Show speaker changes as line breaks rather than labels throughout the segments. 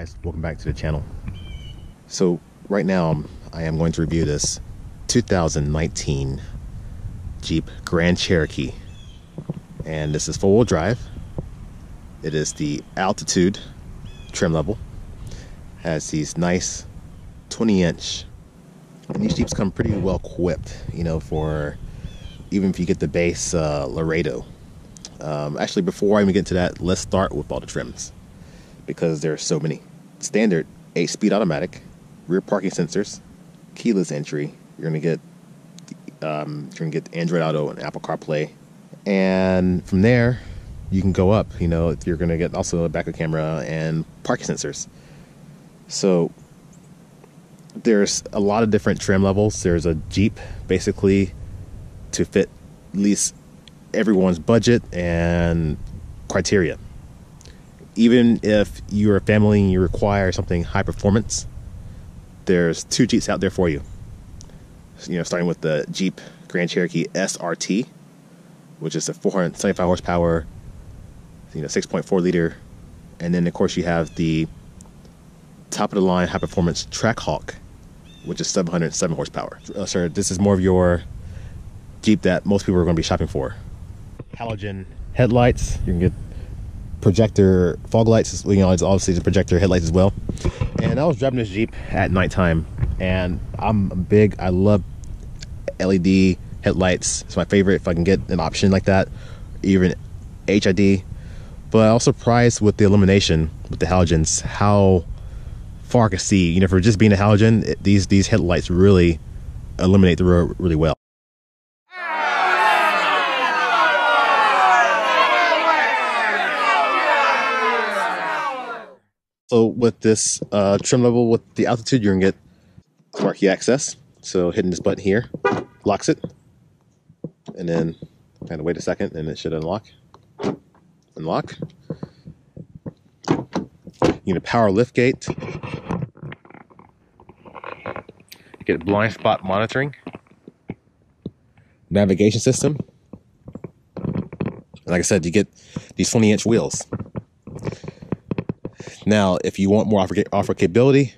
guys, welcome back to the channel. So right now I am going to review this 2019 Jeep Grand Cherokee, and this is four-wheel drive. It is the Altitude trim level, has these nice 20-inch, and these Jeeps come pretty well equipped, you know, for even if you get the base Laredo. Actually, before I even get into that, let's start with all the trims, because there are so many. Standard 8-speed automatic, rear parking sensors, keyless entry. You're gonna get Android Auto and Apple CarPlay, and from there you can go up. You know, you're gonna get also a backup camera and parking sensors. So there's a lot of different trim levels. There's a Jeep basically to fit at least everyone's budget and criteria. Even if you're a family and you require something high performance, there's two Jeeps out there for you. You know, starting with the Jeep Grand Cherokee SRT, which is a 475 horsepower, you know, 6.4 liter, and then of course you have the top of the line high performance Trackhawk, which is 707 horsepower. Sir, this is more of your Jeep that most people are going to be shopping for. Halogen headlights. You can get projector fog lights. You know, it's obviously the projector headlights as well. And I was driving this Jeep at nighttime, and I love LED headlights. It's my favorite if I can get an option like that, even HID. But I was surprised with the illumination with the halogens, how far I could see. You know, for just being a halogen, these headlights really illuminate the road really well. So with this trim level with the Altitude, you're gonna get smart key access. So hitting this button here locks it, and then kind of wait a second and it should unlock. Unlock. You get a power lift gate. You get blind spot monitoring, navigation system. And like I said, you get these 20-inch wheels. Now, if you want more off-road capability,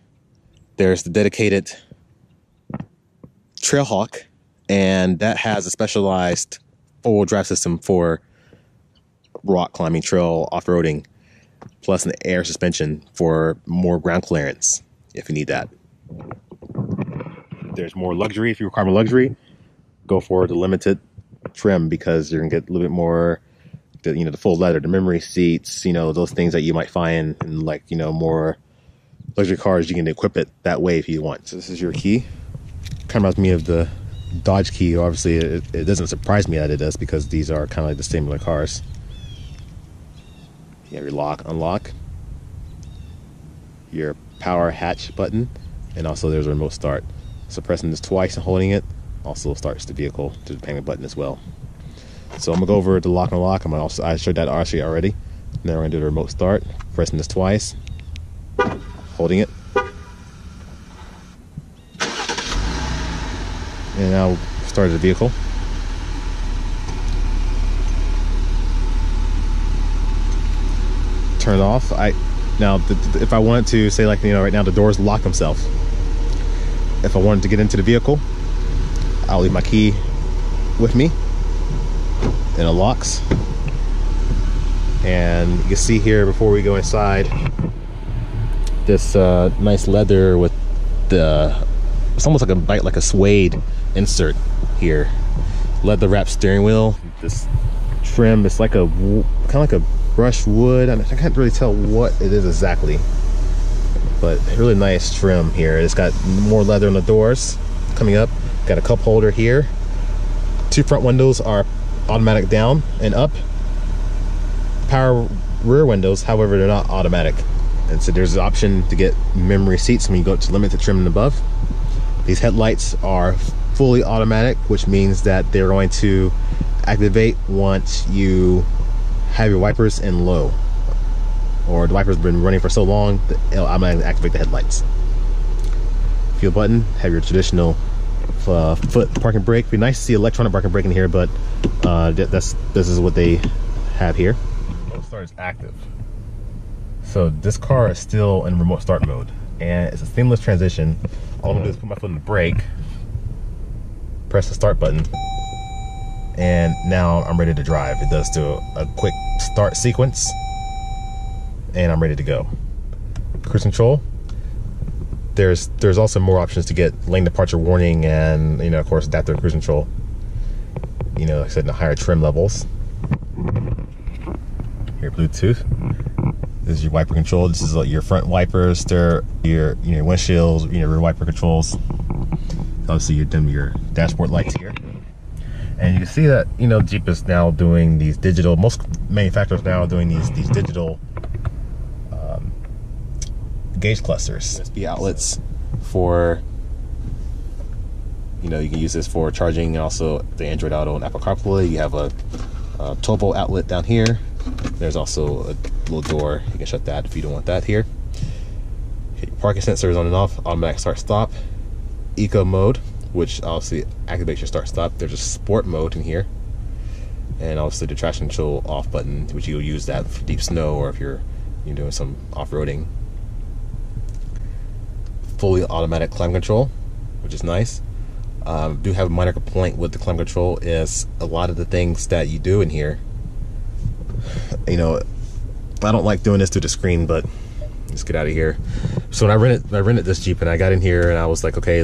there's the dedicated Trailhawk, and that has a specialized four-wheel drive system for rock climbing, trail off-roading, plus an air suspension for more ground clearance if you need that. There's more luxury. If you require more luxury, go for the limited trim, because you're gonna get a little bit more. The full leather, the memory seats, you know, those things that you might find in, like, you know, more luxury cars. You can equip it that way if you want. So this is your key. Kind of reminds me of the Dodge key. Obviously, it doesn't surprise me that it does, because these are kind of like the similar cars. You have your lock, unlock, your power hatch button, and also there's a remote start. So pressing this twice and holding it also starts the vehicle to the payment button as well. So I'm gonna go over the lock and unlock. I showed that actually already. Now we're gonna do the remote start. Pressing this twice, holding it, and now start the vehicle. Turn it off. If I wanted to say, like, you know, right now the doors lock themselves. If I wanted to get into the vehicle, I'll leave my key with me, and it locks. And you can see here, before we go inside, this nice leather with it's almost like a suede insert here. Leather wrapped steering wheel. This trim is like kind of like a brushed wood. I can't really tell what it is exactly, but really nice trim here. It's got more leather on the doors coming up. Got a cup holder here. Two front windows are automatic down and up. Power rear windows, however, they're not automatic. And so there's an option to get memory seats when you go to limited trim and above. These headlights are fully automatic, which means that they're going to activate once you have your wipers in low, or the wipers have been running for so long that it'll automatically activate the headlights. Fuel button, have your traditional foot parking brake. It'd be nice to see electronic parking brake in here, but this is what they have here. Start is active. So this car is still in remote start mode, and it's a seamless transition. All I'm gonna do is put my foot on the brake, press the start button, and now I'm ready to drive. It does do a quick start sequence, and I'm ready to go. Cruise control. There's also more options to get lane departure warning, and of course adaptive cruise control. Like I said, in the higher trim levels. Here, Bluetooth. This is your wiper control. This is your front wipers. Your windshields. Rear wiper controls. Obviously, your dashboard lights here. And you can see that Jeep is now doing these digital. Most manufacturers now are doing these digital gauge clusters. USB outlets for you can use this for charging, and also the Android Auto and Apple CarPlay. You have a 12-volt outlet down here. There's also a little door. You can shut that if you don't want that here. Okay, parking sensors on and off. Automatic start stop. Eco mode, which obviously activates your start stop. There's a sport mode in here, and obviously the traction control off button, which you'll use that for deep snow or if you're doing some off-roading. Fully automatic climate control, which is nice. Do have a minor complaint with the climate control is a lot of the things that you do in here. I don't like doing this to the screen, but let's get out of here. So when I rented this Jeep, and I got in here and I was like, okay,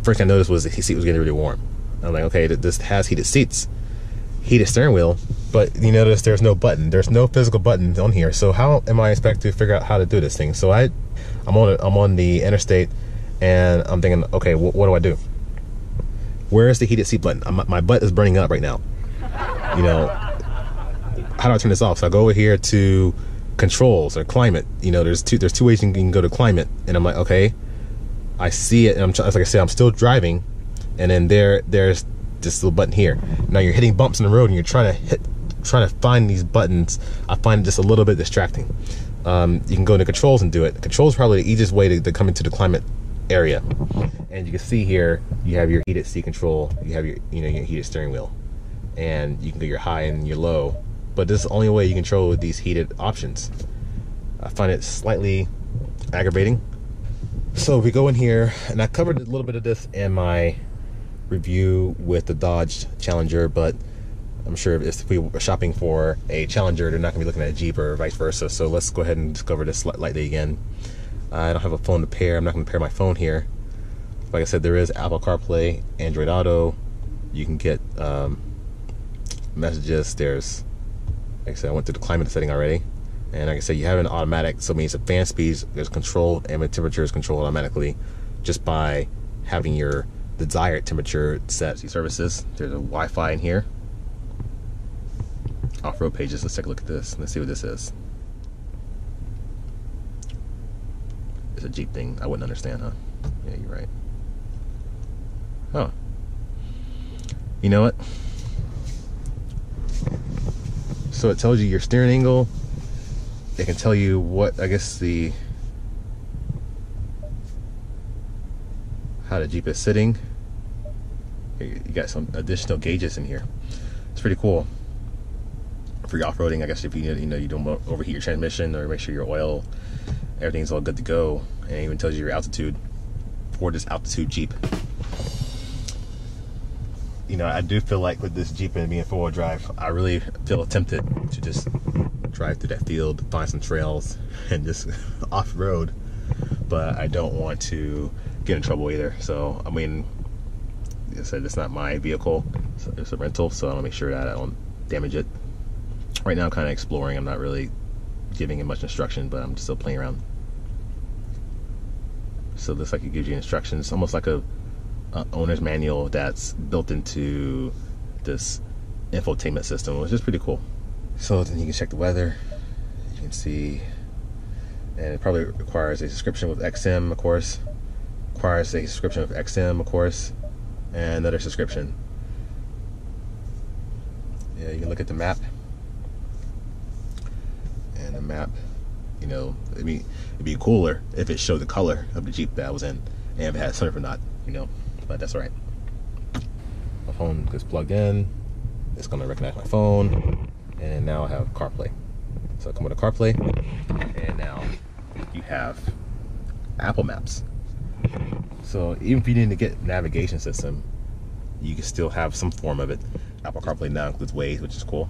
first thing I noticed was the seat was getting really warm. I'm like, okay, this has heated seats, heated steering wheel, but you notice there's no button. There's no physical button on here. So how am I expected to figure out how to do this thing? So I'm on the interstate, and I'm thinking, okay, what do I do? Where is the heated seat button? My butt is burning up right now. How do I turn this off? So I go over here to controls or climate. There's two ways you can go to climate, and I'm like, okay, I see it, and like I said, I'm still driving, and then there's this little button here. Now you're hitting bumps in the road, and you're trying to find these buttons. I find it just a little bit distracting. You can go into controls and do it. Controls is probably the easiest way to come into the climate area. And you can see here, you have your heated seat control, you have your your heated steering wheel, and you can go your high and your low. But this is the only way you control with these heated options. I find it slightly aggravating. So we go in here, and I covered a little bit of this in my review with the Dodge Challenger, but I'm sure if we were shopping for a Challenger, they're not going to be looking at a Jeep or vice versa. So let's go ahead and discover this lightly again. I don't have a phone to pair. I'm not going to pair my phone here. Like I said, there is Apple CarPlay, Android Auto. You can get messages. There's, like I said, I went through the climate setting already. And like I said, you have an automatic, so it means the fan speeds is controlled and the temperature is controlled automatically just by having your desired temperature set. See services. There's a Wi-Fi in here. Off-road pages. Let's take a look at this. Let's see what this is. It's a Jeep thing. I wouldn't understand, huh? Yeah, you're right. Oh. You know what? So it tells you your steering angle. It can tell you what, I guess, how the Jeep is sitting. You got some additional gauges in here. It's pretty cool. For your off-roading, I guess if you don't overheat your transmission, or make sure your oil, everything's all good to go. And it even tells you your altitude for this altitude Jeep. I do feel like with this Jeep and being four-wheel drive, I really feel tempted to just drive through that field, find some trails, and just off-road. But I don't want to get in trouble either. So, I mean, like I said, it's not my vehicle. It's a rental, so I want to make sure that I don't damage it. Right now I'm kind of exploring. I'm not really giving it much instruction, but I'm still playing around. So it looks like it gives you instructions, almost like a owner's manual that's built into this infotainment system, which is pretty cool. So then you can check the weather. You can see, and it probably requires a subscription with XM, of course. Requires a subscription with XM, of course, and another subscription. Yeah, you can look at the map. And the map, it'd be cooler if it showed the color of the Jeep that I was in, and if it had sunroof or not, but that's all right. My phone gets plugged in. It's gonna recognize my phone, and now I have CarPlay. So come with a CarPlay, and now you have Apple Maps. So even if you didn't get navigation system, you can still have some form of it. Apple CarPlay now includes Waze, which is cool.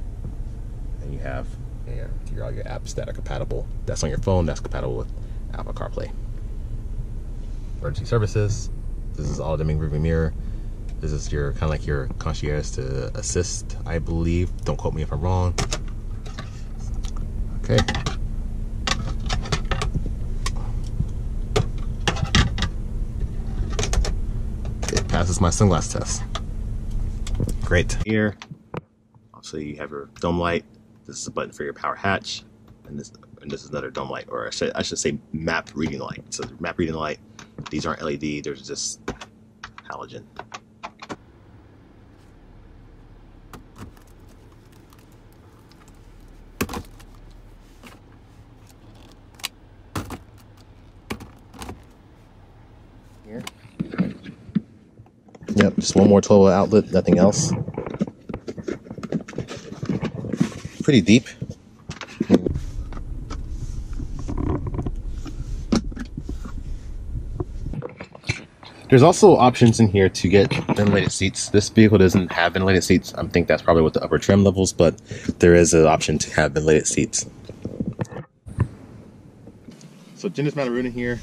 And you have all your apps that are compatible. That's on your phone, that's compatible with Apple CarPlay. Emergency services. This is auto-dimming rearview mirror. This is your kind of like your concierge to assist, I believe. Don't quote me if I'm wrong. Okay. It passes my sunglass test. Great. Here, obviously you have your dome light. This is a button for your power hatch, and this is another dome light, or I should say map reading light. So map reading light. These aren't LED. There's just halogen. Here. Yep, just one more 12-volt outlet, nothing else. Pretty deep. There's also options in here to get ventilated seats. This vehicle doesn't have ventilated seats. I think that's probably with the upper trim levels, but there is an option to have ventilated seats. So generous amount of room in here.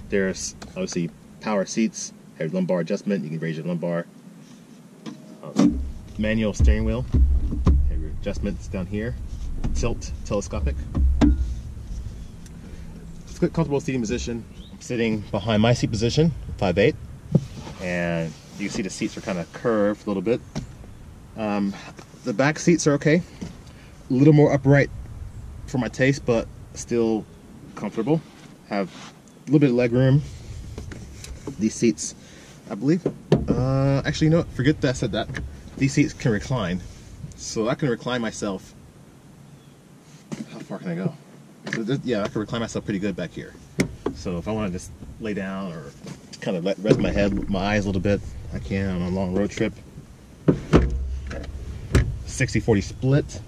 There's obviously power seats, have lumbar adjustment, you can raise your lumbar. Manual steering wheel, have your adjustments down here, tilt, telescopic. It's a good comfortable seating position. I'm sitting behind my seat position, 5'8", and you see the seats are kind of curved a little bit. The back seats are okay, a little more upright for my taste, but still comfortable. Have a little bit of leg room. These seats, I believe, actually, you know what? Forget that I said that. These seats can recline, so I can recline myself. How far can I go? So this, yeah, I can recline myself pretty good back here. So if I want to just lay down or kind of rest my head, my eyes a little bit, I can on a long road trip. 60-40 split.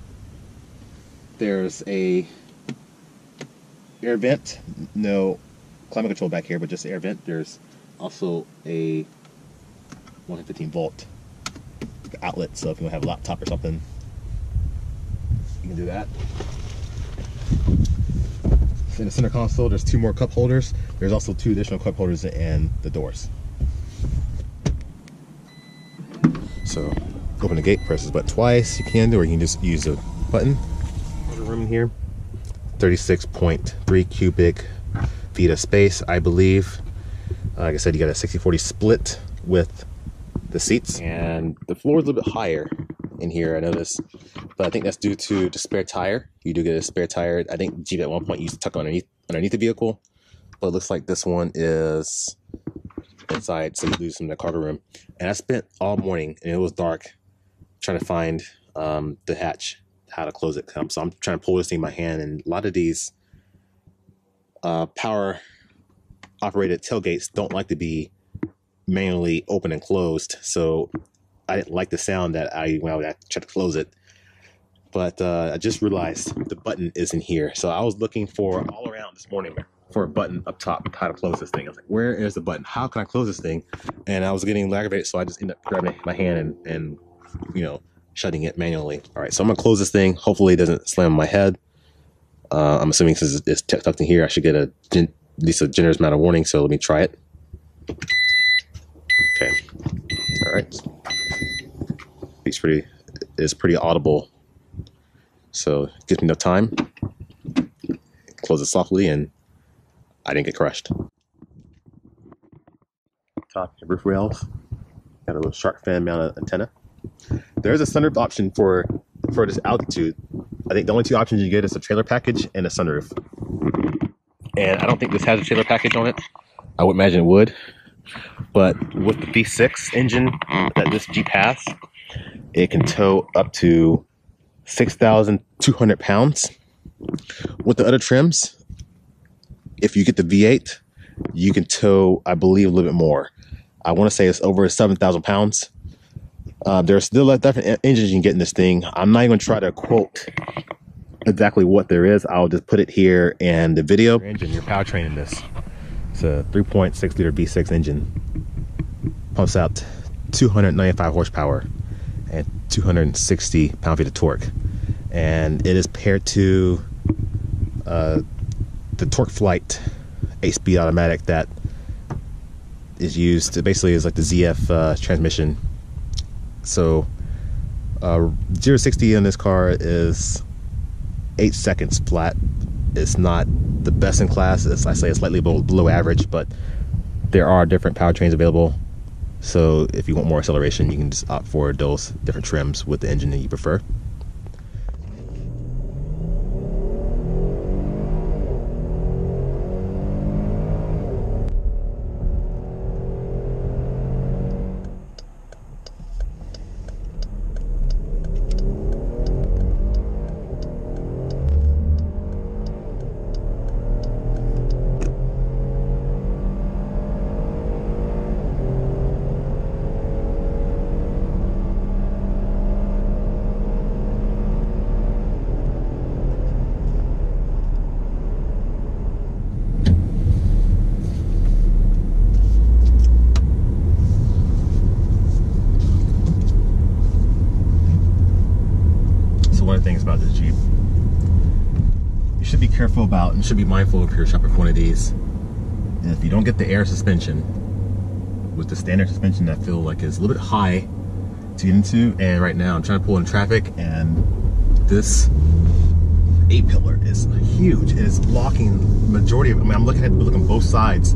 There's a air vent, no climate control back here, but just air vent. There's also a 115 volt outlet, so if you want to have a laptop or something, you can do that. In the center console, there's 2 more cup holders. There's also 2 additional cup holders in the doors. So open the gate, press this button twice. You can do, or you can just use a button. There's a room in here. 36.3 cubic feet of space, I believe. Like I said, you got a 60-40 split with the seats, and the floor is a little bit higher in here, I noticed, but I think that's due to the spare tire. You do get a spare tire. I think Jeep at one point used to tuck underneath the vehicle, but it looks like this one is inside, so you lose some of the cargo room. And I spent all morning, and it was dark, trying to find the hatch, how to close it. So I'm trying to pull this thing in my hand, and a lot of these power operated tailgates don't like to be manually open and closed, so I didn't like the sound that when I would try to close it. But I just realized the button isn't here, so I was looking for all around this morning for a button up top, how to close this thing. I was like, where is the button? How can I close this thing? And I was getting aggravated, so I just ended up grabbing my hand and you know, shutting it manually. All right, so I'm gonna close this thing. Hopefully it doesn't slam on my head. I'm assuming since it's tucked in here, I should get at least a generous amount of warning, so let me try it. Okay. All right. It's pretty audible, so it gives me enough time. Close it softly, and I didn't get crushed. Top and roof rails. Got a little shark fin mounted antenna. There's a sunroof option for this altitude. I think the only 2 options you get is a trailer package and a sunroof. And I don't think this has a trailer package on it. I would imagine it would. But with the V6 engine that this Jeep has, it can tow up to 6,200 pounds. With the other trims, if you get the V8, you can tow, I believe, a little bit more. I want to say it's over 7,000 pounds. There's still different engines you can get in this thing. I'm not even trying to quote exactly what there is, I'll just put it here in the video. Engine, your powertrain in this. It's a 3.6 liter V6 engine. Pumps out 295 horsepower and 260 pound-feet of torque. And it is paired to the Torque Flight 8-speed automatic that is used, basically is like the ZF transmission. So 0 to 60 on this car is 8 seconds flat. It's not the best in class. I say it's slightly below average, but there are different powertrains available. So if you want more acceleration, you can just opt for those different trims with the engine that you prefer. One of the things about this Jeep, you should be careful about and should be mindful if you're shopping for one of these. And if you don't get the air suspension, with the standard suspension, I feel like is a little bit high to get into. And right now I'm trying to pull in traffic, and this 8-pillar is huge. It is blocking majority of, I'm looking both sides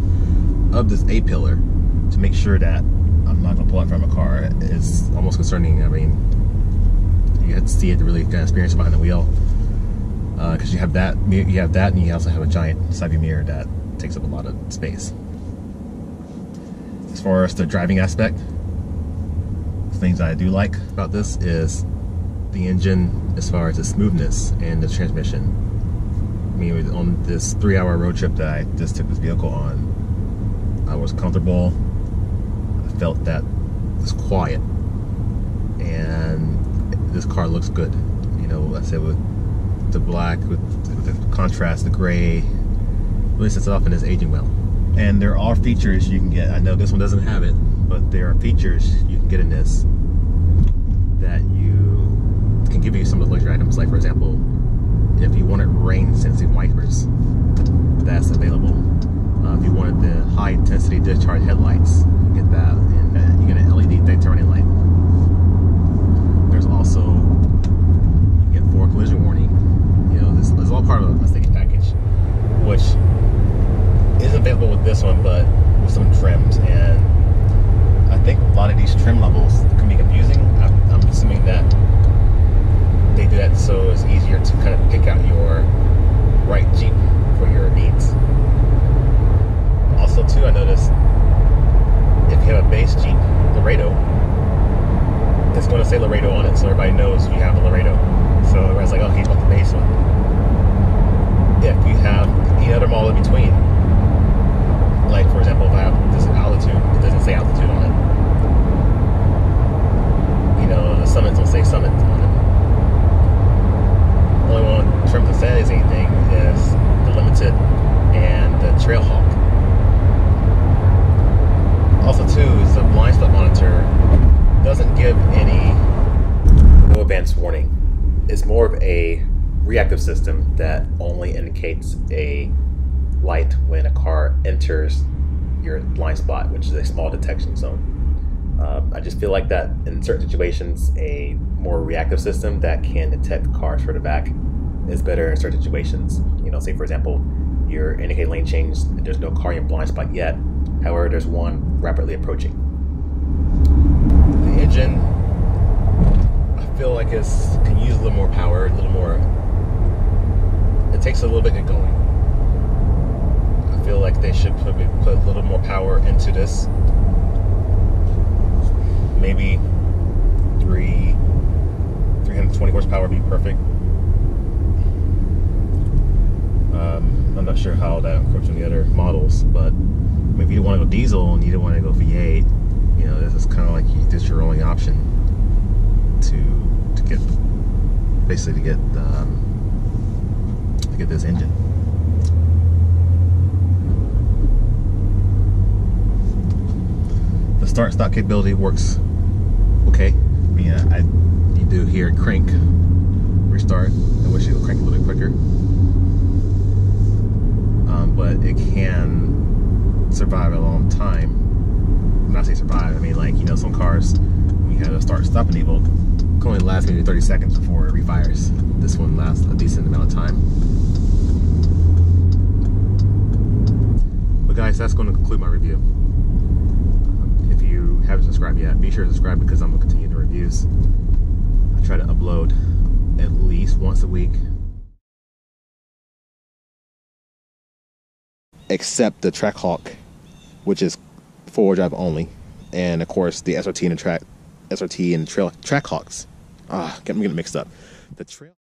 of this 8-pillar to make sure that I'm not gonna pull out from a car. It's almost concerning. I mean, you have to see it to really kind of experience it behind the wheel, because you have that, and you also have a giant side view mirror that takes up a lot of space. As far as the driving aspect, the things I do like about this is the engine, as far as the smoothness and the transmission. I mean, on this 3-hour road trip that I just took this vehicle on, I was comfortable. I felt that it was quiet, and this car looks good. You know, I said, with the black, with the contrast, the gray, really sets it off and is aging well. And there are features you can get. I know this one doesn't have it, but there are features you can get in this that you can give you some of the luxury items. Like, for example, if you wanted rain-sensing wipers, that's available. If you wanted the high-intensity discharge headlights, you get that, and you get an LED daytime running light. There's also, you get forward collision warning. You know, this is all part of a sticky package, which isn't available with this one, but with some trims. And I think a lot of these trim levels can be confusing. I'm assuming that they do that so it's easier to kind of pick out your right Jeep for your needs. Also, too, I noticed if you have a base Jeep Laredo, it's going to say Laredo on it, so everybody knows you have a Laredo. So everybody's like, oh, he's about the base one. If you have any other model in between, like, for example, if I have this altitude, it doesn't say altitude on it. You know, the Summit don't say Summit on it. The only one trim that says anything is the Limited and the Trailhawk. Also, too, is the blind spot monitor doesn't give no advanced warning. It's more of a reactive system that only indicates a light when a car enters your blind spot, which is a small detection zone. I just feel like that in certain situations, a more reactive system that can detect cars further back is better in certain situations. You know, say for example, you're indicating lane change, there's no car in your blind spot yet, however there's one rapidly approaching. The engine, I feel like it can use a little more power, a little more. It takes a little bit to get going. I feel like they should put a little more power into this. Maybe 320 horsepower would be perfect. I'm not sure how that approaches on the other models, but maybe you want to go diesel and you don't want to go V8. You know, this is kind of like this is your only option to get basically to get get this engine. The start stop capability works okay. I mean, you do hear it crank, restart. I wish it would crank a little bit quicker. But it can survive a long time. When I say survive, I mean, like, you know, some cars, when you have a start stop enabled, it can only last maybe 30 seconds before it refires. This one lasts a decent amount of time. But guys, that's going to conclude my review. If you haven't subscribed yet, be sure to subscribe because I'm going to continue the reviews. I try to upload at least once a week. Except the Trackhawk, which is 4-wheel drive only, and of course the SRT and the Trackhawks. I'm getting mixed up. The trail.